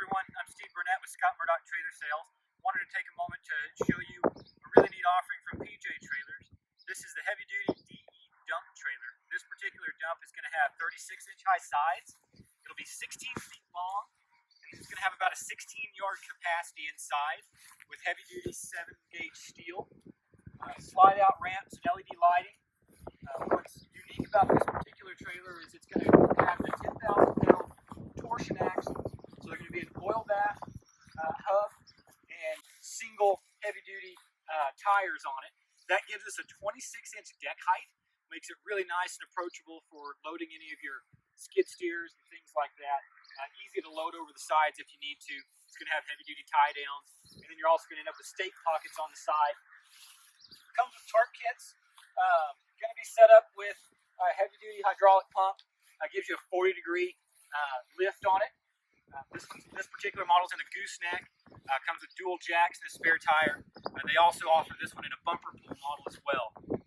everyone, I'm Steve Burnett with Murdock Trailer Sales. Wanted to take a moment to show you a really neat offering from PJ Trailers. This is the heavy duty DE dump trailer. This particular dump is going to have 36-inch high sides. It'll be 16 feet long, and it's going to have about a 16-yard capacity inside with heavy duty 7-gauge steel, slide out ramps and LED lighting. What's unique about this particular trailer is it's going to have the 10,000-pound torsion axle. So they're going to be an oil bath, hub, and single heavy-duty tires on it. That gives us a 26-inch deck height. Makes it really nice and approachable for loading any of your skid steers and things like that. Easy to load over the sides if you need to. It's going to have heavy-duty tie downs, and then you're also going to end up with stake pockets on the side. Comes with tarp kits. Going to be set up with a heavy-duty hydraulic pump. Gives you a 40-degree lift on it. This particular model is in a gooseneck. Comes with dual jacks and a spare tire. They also offer this one in a bumper pull model as well.